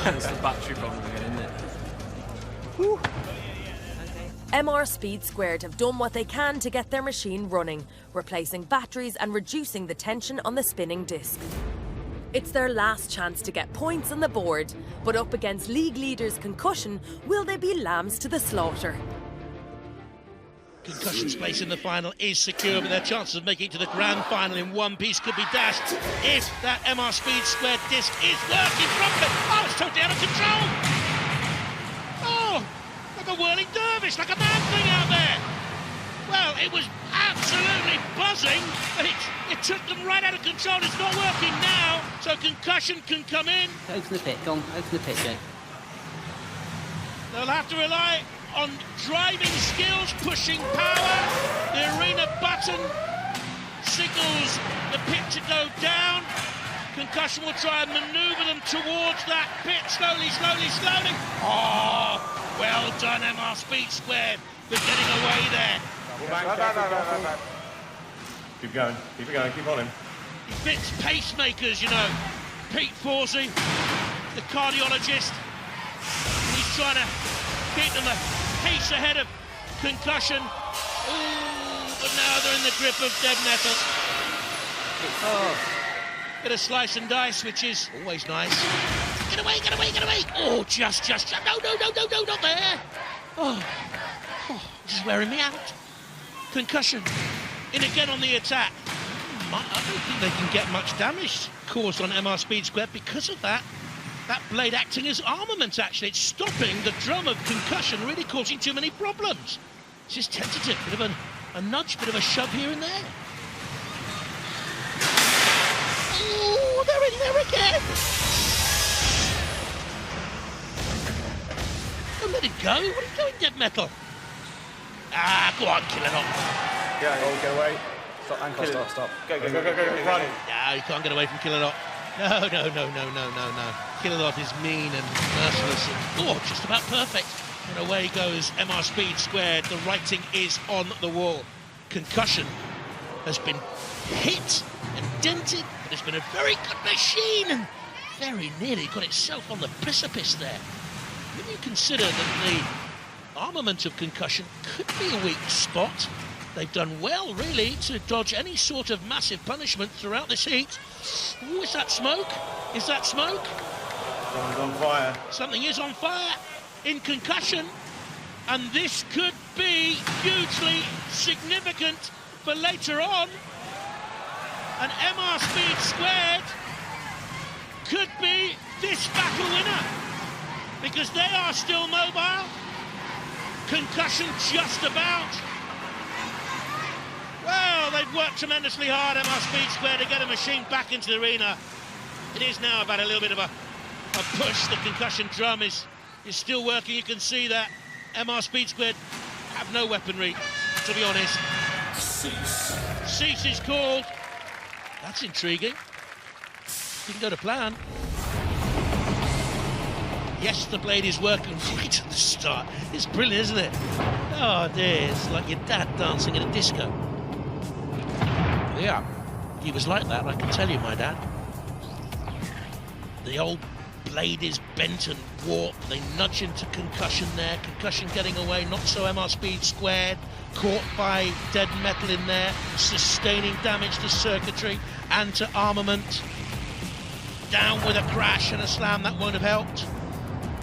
It's the battery problem again, isn't it? Whew. MR Speed Squared have done what they can to get their machine running, replacing batteries and reducing the tension on the spinning disc. It's their last chance to get points on the board, but up against league leaders Concussion, will they be lambs to the slaughter? Concussion's place in the final is secure, but their chances of making it to the grand final in one piece could be dashed if that MR Speed Squared disc is working properly. Oh, it's totally out of control! Oh, like a whirling dervish, like a man thing out there. Well, it was absolutely buzzing, but it took them right out of control. It's not working now, so Concussion can come in. Open the pit, go on, open the pit, Jake. They'll have to rely on driving skills, pushing power. The arena button signals the pit to go down. Concussion will try and manoeuvre them towards that pit, slowly, slowly, slowly. Oh, well done, MR Speed Squared, for getting away there. Keep going, keep it going, keep on him. He fits pacemakers, you know. Pete Forsey, the cardiologist, he's trying to keep them a pace ahead of Concussion. Ooh, but now they're in the grip of dead metal. Oh, bit of slice and dice, which is always nice. Get away, get away, get away! Oh, just, no, not there! Oh, this is wearing me out. Concussion, in again on the attack. I don't think they can get much damage caused on MR Speed Square because of that. That blade acting as armament, actually. It's stopping the drum of Concussion, really causing too many problems. It's just tentative, bit of a nudge, bit of a shove here and there. Oh, they're in there again! Don't let it go. What are you doing, Dead Metal? Ah, go on, kill it off. Get away. Stop, ankle, stop. Go, run. No, you can't get away from Killalot. No. Killalot is mean and merciless and, just about perfect. And away goes MR Speed Squared. The writing is on the wall. Concussion has been hit and dented, but it's been a very good machine and very nearly got itself on the precipice there. When you consider that the armament of Concussion could be a weak spot, they've done well, really, to dodge any sort of massive punishment throughout this heat. Ooh, is that smoke? Is that smoke? Something's on fire. Something is on fire in Concussion, and this could be hugely significant for later on. And MR Speed Squared could be this battle winner, because they are still mobile. Concussion just about. Well, they've worked tremendously hard, MR Speed Square, to get a machine back into the arena. It is now about a little bit of a push. The Concussion drum is still working. You can see that MR Speed Square have no weaponry, to be honest. Cease is called. That's intriguing. Didn't go to plan. Yes, the blade is working right at the start. It's brilliant, isn't it? Oh dear, it's like your dad dancing in a disco. Yeah, he was like that, I can tell you, my dad. The old blade is bent and warped. They nudge into Concussion there. Concussion getting away, not so MR Speed Squared. Caught by Dead Metal in there, sustaining damage to circuitry and to armament. Down with a crash and a slam, that won't have helped.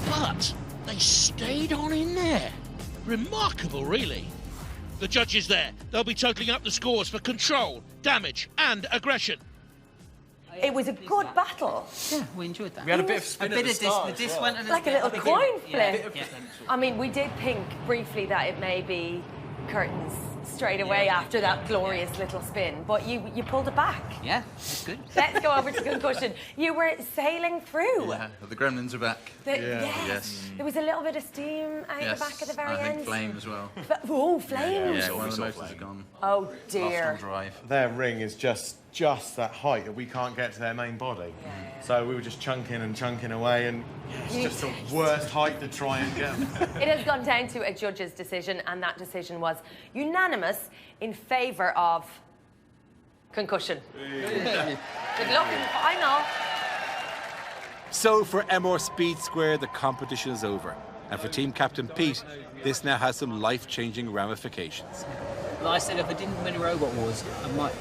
But they stayed on in there. Remarkable, really. The judges there, they'll be totalling up the scores for control, damage and aggression. It was a good battle. Yeah, we enjoyed that. We had a bit of spin at the start the disc went a Like a bit, little coin flip. Yeah. I mean, we did think briefly that it may be curtains straight away after that glorious little spin, but you pulled it back. Yeah, it's good. Let's go over to Concussion. You were sailing through. Yeah, the gremlins are back. Yes. There was a little bit of steam out the back at the very I think end. flame as well. Oh, flames. Yeah, one of the motors are gone. Oh, dear. Lost on drive. Their ring is just that height that we can't get to their main body. So we were just chunking away, and it's just the worst height to try and get. It has gone down to a judge's decision, and that decision was unanimous in favour of Concussion. Good luck in the final. So for MR Speed Square, the competition is over. And for Team Captain Pete, this now has some life-changing ramifications. Well, I said if I didn't win a Robot Wars, I might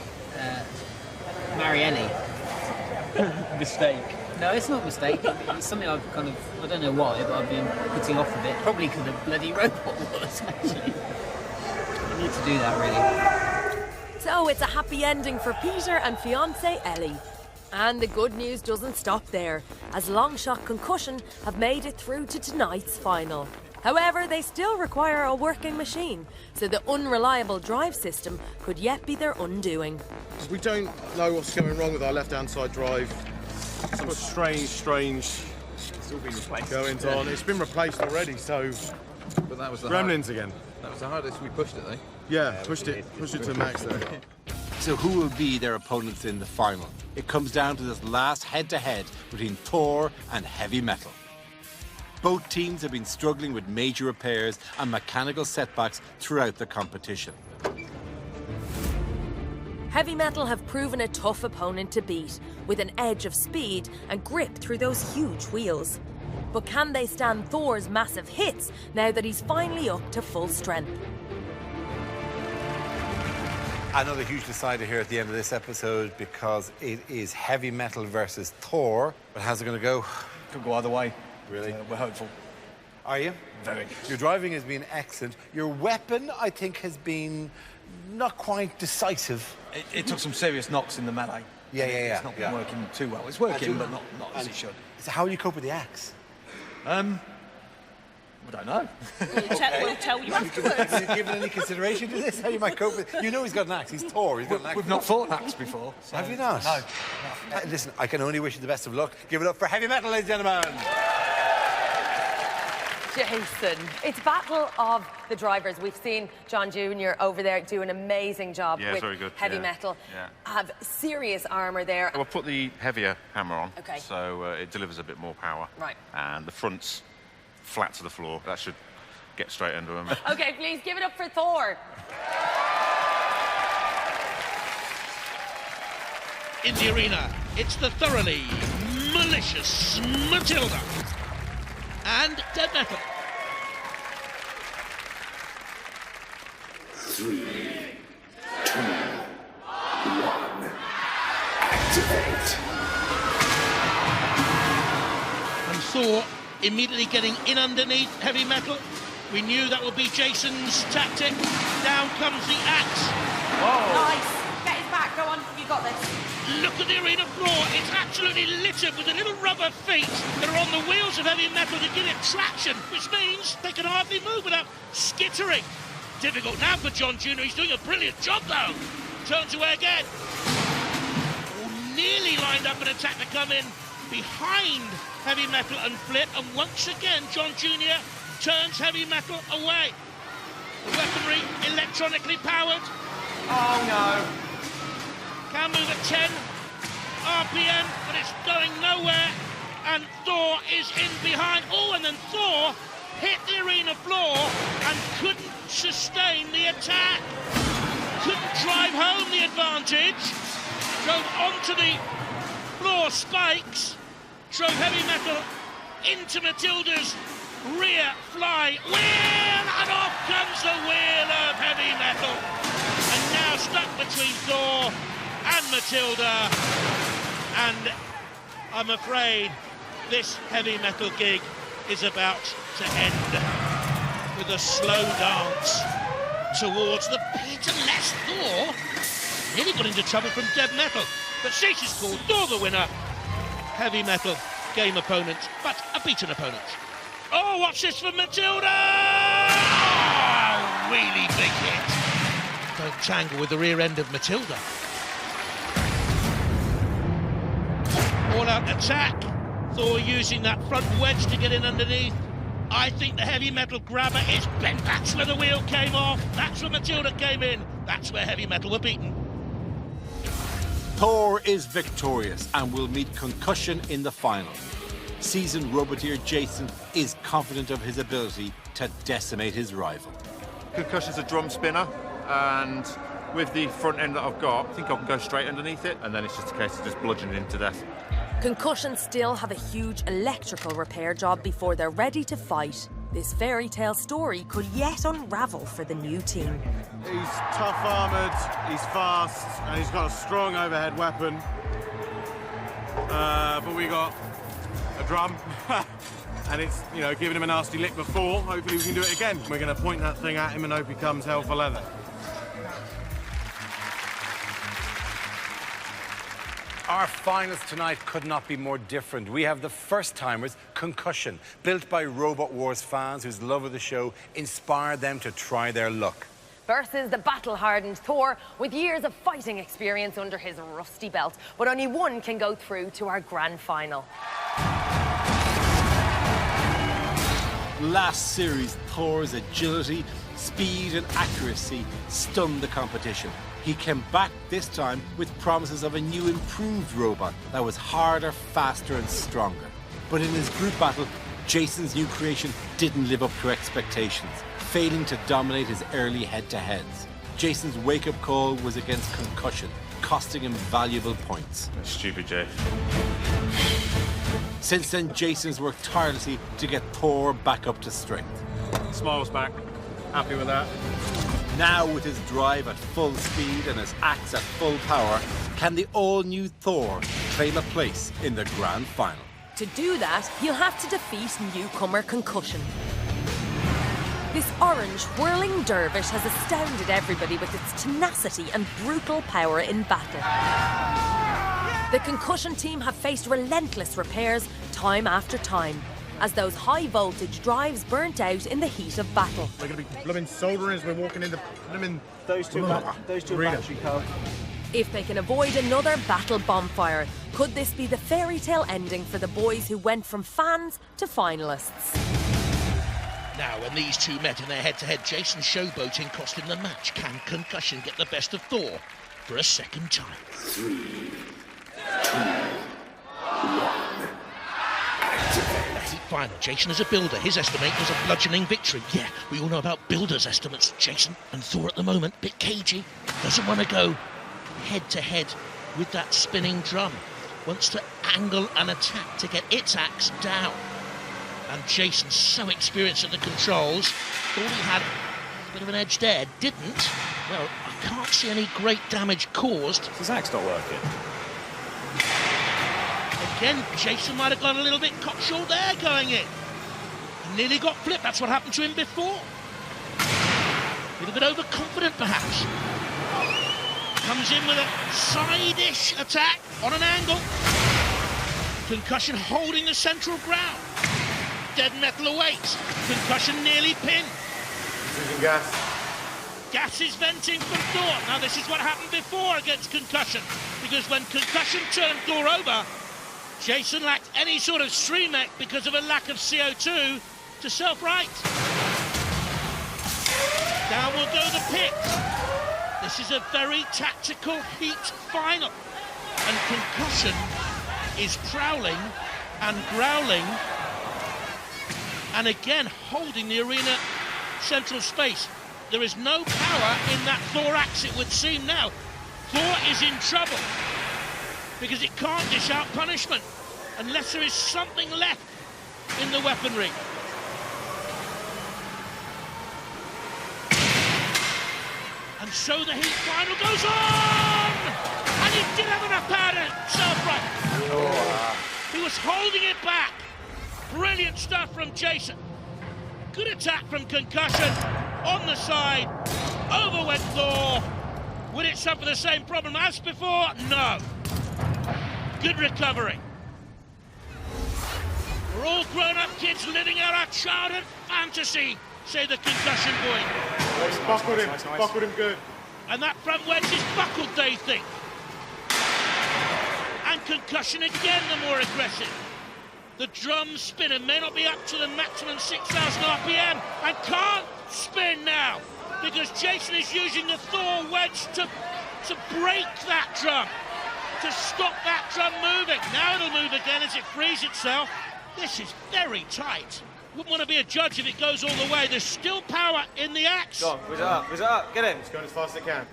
marry Ellie. Mistake. No, it's not a mistake. It's something I've kind of, I don't know why, but I've been putting off a bit. Probably because of bloody Robot Wars, actually. I need to do that, really. So it's a happy ending for Peter and fiancée Ellie. And the good news doesn't stop there, as Longshot Concussion have made it through to tonight's final. However, they still require a working machine, so the unreliable drive system could yet be their undoing. We don't know what's going wrong with our left-hand side drive. Some strange goings on. It's been replaced already, so. But that was the gremlins again. That was the hardest. We pushed it, though. Yeah, pushed it to the max there. So who will be their opponents in the final? It comes down to this last head-to-head between Thor and Heavy Metal. Both teams have been struggling with major repairs and mechanical setbacks throughout the competition. Heavy Metal have proven a tough opponent to beat, with an edge of speed and grip through those huge wheels. But can they stand Thor's massive hits now that he's finally up to full strength? Another huge decider here at the end of this episode, because it is Heavy Metal versus Thor. But how's it going to go? Could go either way. Really? We're hopeful. Are you? Very. Your driving has been excellent. Your weapon, I think, has been not quite decisive. It took some serious knocks in the melee. Yeah. It's not been working too well. It's working, but not as it should. So how will you cope with the axe? I don't know. We'll tell you afterwards. Have you given any consideration to this? How you might cope with? You know he's got an axe. He's Thor. He's got an axe. We've not fought an axe before. So. Have you not? No. Listen, I can only wish you the best of luck. Give it up for Heavy Metal, ladies and gentlemen. Jason, it's battle of the drivers. We've seen John Jr. over there do an amazing job with very good. Heavy Metal. Have serious armour there. We'll put the heavier hammer on, Okay. so it delivers a bit more power. Right. And the front's flat to the floor. That should get straight under them. Okay, please give it up for Thor. In the arena, it's the thoroughly malicious Matilda and Dead Metal. 3, 2, 1. Activate. And Thor immediately getting in underneath Heavy Metal. We knew that would be Jason's tactic. Down comes the axe. Nice. Get his back. Go on. You got this. Look at the arena floor. It's absolutely littered with the little rubber feet that are on the wheels of Heavy Metal to give it traction, which means they can hardly move without skittering. Difficult now for John Jr. He's doing a brilliant job, though. Turns away again. Oh, nearly lined up an attack to come in behind Heavy Metal and flip, and once again John Jr. turns Heavy Metal away. The weaponry electronically powered. Oh no. Can move at 10 RPM, but it's going nowhere, and Thor is in behind. Oh, and then Thor hit the arena floor and couldn't sustain the attack. Couldn't drive home the advantage. Drove onto the floor spikes. Drove Heavy Metal into Matilda's rear fly wheel, and off comes the wheel of Heavy Metal. And now stuck between Thor and Matilda, and I'm afraid this Heavy Metal gig is about to end with a slow dance towards the pit, unless Thor Nearly got into trouble from Dead Metal, but Cease is called Thor the winner. Heavy Metal, game opponents, but a beaten opponent. Oh, what's this from Matilda? Oh, really big hit. Don't tangle with the rear end of Matilda. All-out attack. Thor using that front wedge to get in underneath. I think the Heavy Metal grabber is bent. That's where the wheel came off. That's where Matilda came in. That's where Heavy Metal were beaten. Thor is victorious and will meet Concussion in the final. Seasoned Roboteer Jason is confident of his ability to decimate his rival. Concussion's a drum spinner, and with the front end that I've got, I think I can go straight underneath it, and then it's just a case of just bludgeoning him to death. Concussion still have a huge electrical repair job before they're ready to fight. This fairy tale story could yet unravel for the new team. He's tough armoured, he's fast, and he's got a strong overhead weapon. But we got a drum, and it's, you know, giving him a nasty lick before. Hopefully we can do it again. We're going to point that thing at him and hope he comes hell for leather. Our finals tonight could not be more different. We have the first-timers, Concussion, built by Robot Wars fans whose love of the show inspired them to try their luck. Versus the battle-hardened Thor with years of fighting experience under his rusty belt. But only one can go through to our grand final. Last series, Thor's agility, speed and accuracy stunned the competition. He came back this time with promises of a new improved robot that was harder, faster and stronger. But in his group battle, Jason's new creation didn't live up to expectations, failing to dominate his early head-to-heads. Jason's wake-up call was against Concussion, costing him valuable points. Stupid Jay. Since then, Jason's worked tirelessly to get Thor back up to strength. Smiles back. Happy with that. Now, with his drive at full speed and his axe at full power, can the all-new Thor claim a place in the grand final? To do that, he'll have to defeat newcomer Concussion. This orange, whirling dervish has astounded everybody with its tenacity and brutal power in battle. The Concussion team have faced relentless repairs time after time, as those high-voltage drives burnt out in the heat of battle. We're going to be blooming soldering as we're walking in the blooming... Those two battery cars. If they can avoid another battle bonfire, could this be the fairy tale ending for the boys who went from fans to finalists? Now, when these two met in their head-to-head, Jason's showboating cost him the match. Can Concussion get the best of Thor for a second time? 3, 2, 1. Final. Jason is a builder. His estimate was a bludgeoning victory. Yeah, we all know about builders' estimates. Jason and Thor at the moment, bit cagey. Doesn't want to go head-to-head with that spinning drum. Wants to angle and attack to get its axe down. And Jason's so experienced at the controls. Thought he had a bit of an edge there. Didn't. Well, I can't see any great damage caused. His axe not working. Again, Jason might have got a little bit cocksure there going in. Nearly got flipped. That's what happened to him before. A little bit overconfident, perhaps. Comes in with a side-ish attack on an angle. Concussion holding the central ground. Dead Metal awaits. Concussion nearly pinned. Using gas. Gas is venting from Thor. Now, this is what happened before against Concussion, because when Concussion turned Thor over, Jason lacked any sort of stream mech because of a lack of CO2 to self-right. Down will go the pit. This is a very tactical heat final. And Concussion is prowling and growling and again holding the arena central space. There is no power in that Thor axe, it would seem now. Thor is in trouble because it can't dish out punishment unless there is something left in the weaponry. And so the heat final goes on! And he did have enough power to self-right. He was holding it back. Brilliant stuff from Jason. Good attack from Concussion. On the side, over went Thor. Will it suffer the same problem as before? No. Good recovery. We're all grown-up kids living out our childhood fantasy, say the concussion boy. Buckled him, buckled him good. And that front wedge is buckled, they think. And concussion again, the more aggressive. The drum spinner may not be up to the maximum 6,000 RPM and can't spin now because Jason is using the Thor wedge to break that drum, to stop that drum moving. Now it'll move again as it frees itself. This is very tight. Wouldn't want to be a judge if it goes all the way. There's still power in the axe. Go on, whiz it up, whiz it up. Get him. It's going as fast as it can.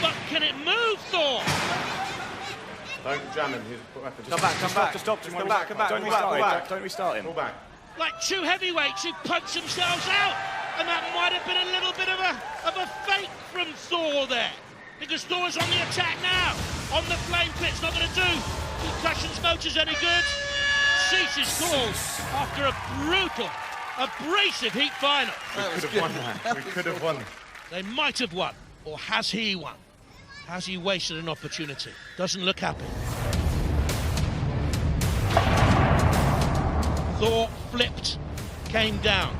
But can it move, Thor? Don't jam him. Come back. Stop. Come back. Don't restart him. Pull back. Like two heavyweights who punch themselves out. And that might have been a little bit of a fake from Thor there. Because Thor's on the attack now. On the flame pit's not going to do Concussion's motors any good. Ceases calls after a brutal, abrasive heat final. We could have won that. We could have won. They might have won. Or has he won? Has he wasted an opportunity? Doesn't look happy. Thor flipped, came down.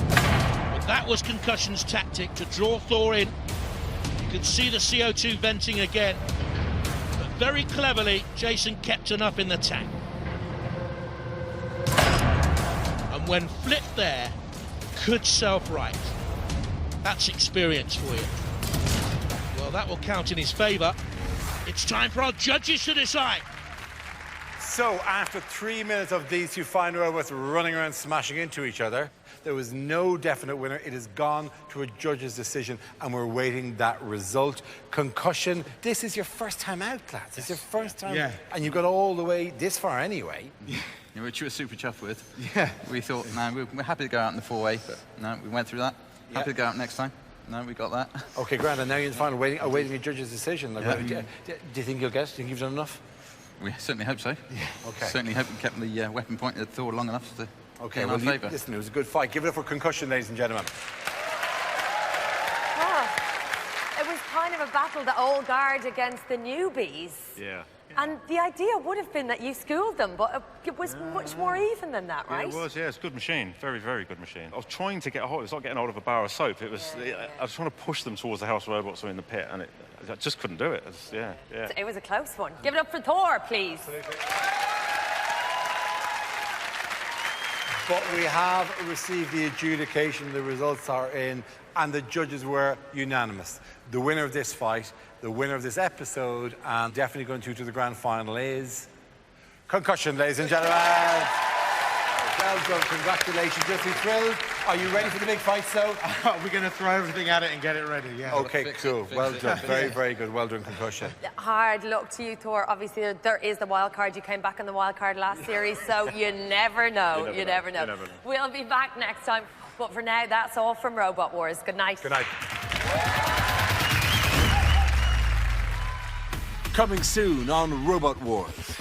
But that was Concussion's tactic, to draw Thor in. You can see the CO2 venting again. But very cleverly, Jason kept enough in the tank. And when flipped there, could self-right. That's experience for you. Well, that will count in his favour. It's time for our judges to decide. So, after 3 minutes of these two fine robots running around smashing into each other, there was no definite winner. It has gone to a judge's decision, and we're waiting that result. Concussion, this is your first time out, lads. It's your first time. Yeah. And you got all the way this far anyway. Yeah, which we were super chuffed with. Yeah. We thought, no, we're happy to go out in the four-way, but no, we went through that. Happy to go out next time. No, we got that. OK, grand, and now you're in the final, awaiting a judge's decision. Like, Yeah. do you think you'll get it? Do you think you've done enough? We certainly hope so. Yeah. OK. Certainly hope we kept the weapon pointed at Thor long enough to OK, get in well, our favour. Listen, it was a good fight. Give it up for Concussion, ladies and gentlemen. It was kind of a battle, the old guard against the newbies. Yeah. And the idea would have been that you schooled them, but it was much more even than that, right? Yeah, it was, yeah. It's a good machine. Very, very good machine. I was trying to get a hold. It was like getting hold of a bar of soap. It was. I was trying to push them towards the house robots who were in the pit, and I just couldn't do it. Yeah. It was a close one. Give it up for Thor, please. But we have received the adjudication. The results are in, and the judges were unanimous. The winner of this fight, the winner of this episode, and definitely going to the grand final is Concussion, ladies and gentlemen. Well done, congratulations. Just be thrilled. Are you ready for the big fight, so? We're going to throw everything at it and get it ready, yeah. OK, cool. Well done. Very, very good. Well done, Concussion. Hard luck to you, Thor. Obviously, there is the wild card. You came back in the wild card last series, so you never know. You never know. We'll be back next time. But for now, that's all from Robot Wars. Good night. Good night. Coming soon on Robot Wars.